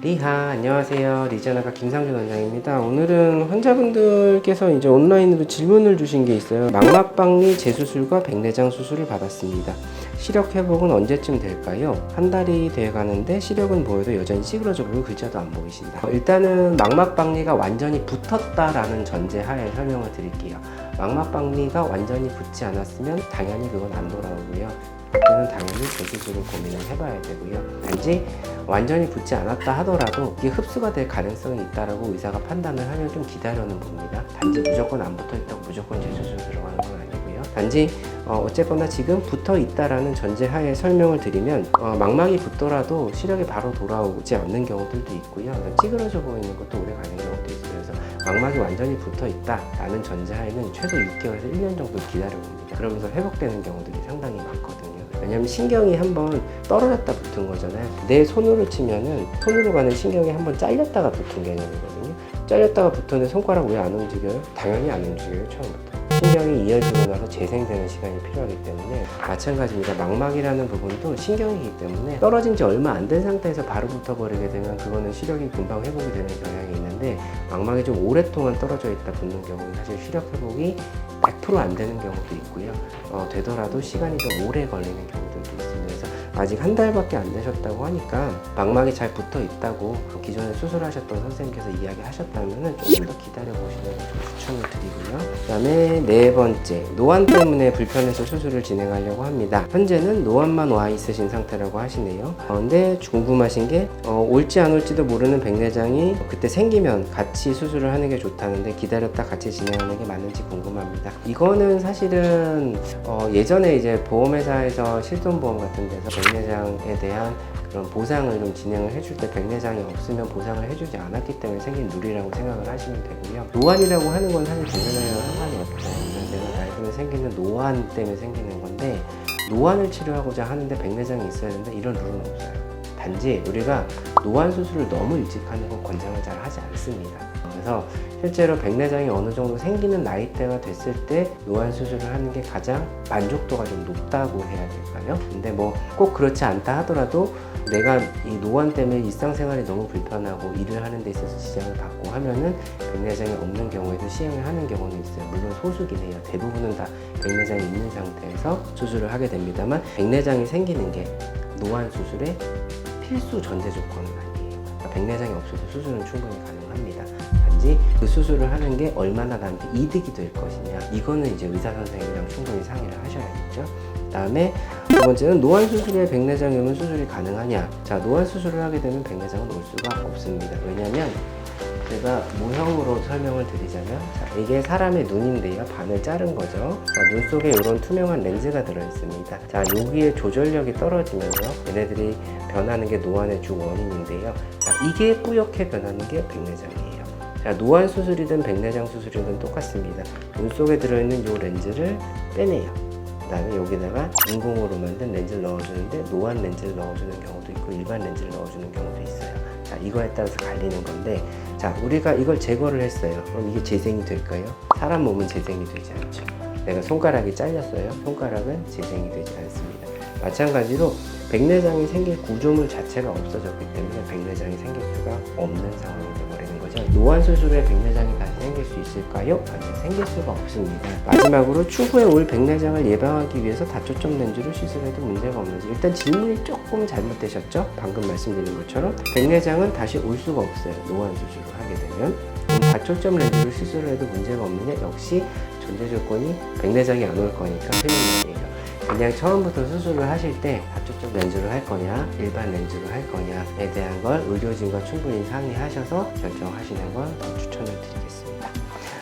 리하, 안녕하세요. 리자나가 김상준 원장입니다. 오늘은 환자분들께서 이제 온라인으로 질문을 주신 게 있어요. 망막박리 재수술과 백내장 수술을 받았습니다. 시력 회복은 언제쯤 될까요? 한 달이 돼 가는데 시력은 보여도 여전히 찌그러져 보이고 글자도 안 보이신다. 일단은 망막박리가 완전히 붙었다라는 전제하에 설명을 드릴게요. 망막박리가 완전히 붙지 않았으면 당연히 그건 안 돌아오고요. 그때는 당연히 재수술을 고민을 해봐야 되고요. 단지 완전히 붙지 않았다 하더라도 이게 흡수가 될 가능성이 있다라고 의사가 판단을 하면 좀 기다려는 겁니다. 단지 무조건 안 붙어 있다고 무조건 재수술 들어가는 건 아니고요. 단지 어쨌거나 지금 붙어 있다라는 전제하에 설명을 드리면 망막이 붙더라도 시력이 바로 돌아오지 않는 경우들도 있고요. 찌그러져 보이는 것도 오래 가는 경우도 있어요. 그래서 망막이 완전히 붙어 있다라는 전제하에는 최소 6개월에서 1년 정도 기다려봅니다. 그러면서 회복되는 경우들이 상당히 많거든요. 왜냐면 신경이 한번 떨어졌다 붙은 거잖아요. 내 손으로 치면은 손으로 가는 신경이 한번 잘렸다가 붙은 개념이거든요. 잘렸다가 붙었는데 손가락 왜 안 움직여요? 당연히 안 움직여요, 처음부터. 신경이 이어지고 나서 재생되는 시간이 필요하기 때문에 마찬가지입니다. 망막이라는 부분도 신경이기 때문에 떨어진 지 얼마 안 된 상태에서 바로 붙어버리게 되면 그거는 시력이 금방 회복이 되는 경향이 있는데, 망막이 좀 오랫동안 떨어져 있다 붙는 경우는 사실 시력 회복이 100% 안 되는 경우도 있고요. 되더라도 시간이 좀 오래 걸리는 경우들도 있습니다. 그래서 아직 한 달밖에 안 되셨다고 하니까 망막이 잘 붙어 있다고 기존에 수술하셨던 선생님께서 이야기하셨다면 조금 더 기다려 보시는 걸 좀 추천을 드리고요. 그 다음에 네 번째, 노안 때문에 불편해서 수술을 진행하려고 합니다. 현재는 노안만 와 있으신 상태라고 하시네요. 근데 궁금하신 게 올지 안 올지도 모르는 백내장이 그때 생기면 같이 수술을 하는 게 좋다는데 기다렸다 같이 진행하는 게 맞는지 궁금합니다. 이거는 사실은 예전에 이제 보험회사에서 실손보험 같은 데서 백내장에 대한 그런 보상을 좀 진행을 해줄 때 백내장이 없으면 보상을 해주지 않았기 때문에 생긴 룰이라고 생각을 하시면 되고요. 노안이라고 하는 건 사실 백내장이랑 상관이 없고 내가 나이 들면 생기는 노안 때문에 생기는 건데, 노안을 치료하고자 하는데 백내장이 있어야 되는데 이런 룰은 없어요. 단지 우리가 노안 수술을 너무 일찍 하는 건 권장을 잘 하지 않습니다. 그래서 실제로 백내장이 어느 정도 생기는 나이대가 됐을 때 노안 수술을 하는 게 가장 만족도가 좀 높다고 해야 될까요? 근데 뭐 꼭 그렇지 않다 하더라도 내가 이 노안 때문에 일상생활이 너무 불편하고 일을 하는 데 있어서 지장을 받고 하면은 백내장이 없는 경우에도 시행을 하는 경우는 있어요. 물론 소수긴 해요. 대부분은 다 백내장이 있는 상태에서 수술을 하게 됩니다만, 백내장이 생기는 게 노안 수술의 필수 전제 조건은 아니에요. 그러니까 백내장이 없어도 수술은 충분히 가능합니다. 단지 그 수술을 하는 게 얼마나 나한테 이득이 될 것이냐, 이거는 이제 의사 선생님이랑 충분히 상의를 하셔야겠죠. 그 다음에 두 번째는 노안 수술에 백내장이 오면 수술이 가능하냐. 자, 노안 수술을 하게 되면 백내장은 올 수가 없습니다. 왜냐면 제가 모형으로 설명을 드리자면, 자, 이게 사람의 눈인데요. 반을 자른 거죠. 자, 눈 속에 이런 투명한 렌즈가 들어있습니다. 자, 여기에 조절력이 떨어지면서 얘네들이 변하는 게 노안의 주 원인인데요. 자, 이게 뿌옇게 변하는 게 백내장이에요. 자, 노안 수술이든 백내장 수술이든 똑같습니다. 눈 속에 들어있는 이 렌즈를 빼내요. 그 다음에 여기다가 인공으로 만든 렌즈를 넣어주는데, 노안 렌즈를 넣어주는 경우도 있고 일반 렌즈를 넣어주는 경우도 있어요. 자, 이거에 따라서 갈리는 건데, 자, 우리가 이걸 제거를 했어요. 그럼 이게 재생이 될까요? 사람 몸은 재생이 되지 않죠. 내가 손가락이 잘렸어요. 손가락은 재생이 되지 않습니다. 마찬가지로 백내장이 생길 구조물 자체가 없어졌기 때문에 백내장이 생길 수가 없는 상황이 되어버리는 거죠. 노안 수술에 백내장이 다시 생길 수 있을까요? 아니요, 생길 수가 없습니다. 마지막으로 추후에 올 백내장을 예방하기 위해서 다초점 렌즈를 시술해도 문제가 없는지. 일단 질문이 조금 잘못되셨죠? 방금 말씀드린 것처럼 백내장은 다시 올 수가 없어요. 노안 수술을 하게 되면. 다초점 렌즈를 시술해도 문제가 없느냐? 역시 전제 조건이 백내장이 안 올 거니까 틀린 말이에요. 그냥 처음부터 수술을 하실 때 다초점 렌즈를 할 거냐 일반 렌즈를 할 거냐에 대한 걸 의료진과 충분히 상의하셔서 결정하시는 걸 추천을 드리겠습니다.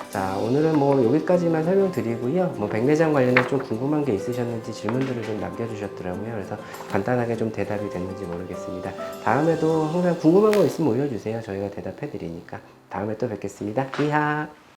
자, 오늘은 뭐 여기까지만 설명드리고요. 뭐 백내장 관련해 좀 궁금한 게 있으셨는지 질문들을 좀 남겨주셨더라고요. 그래서 간단하게 좀 대답이 됐는지 모르겠습니다. 다음에도 항상 궁금한 거 있으면 올려주세요. 저희가 대답해 드리니까. 다음에 또 뵙겠습니다. 이하.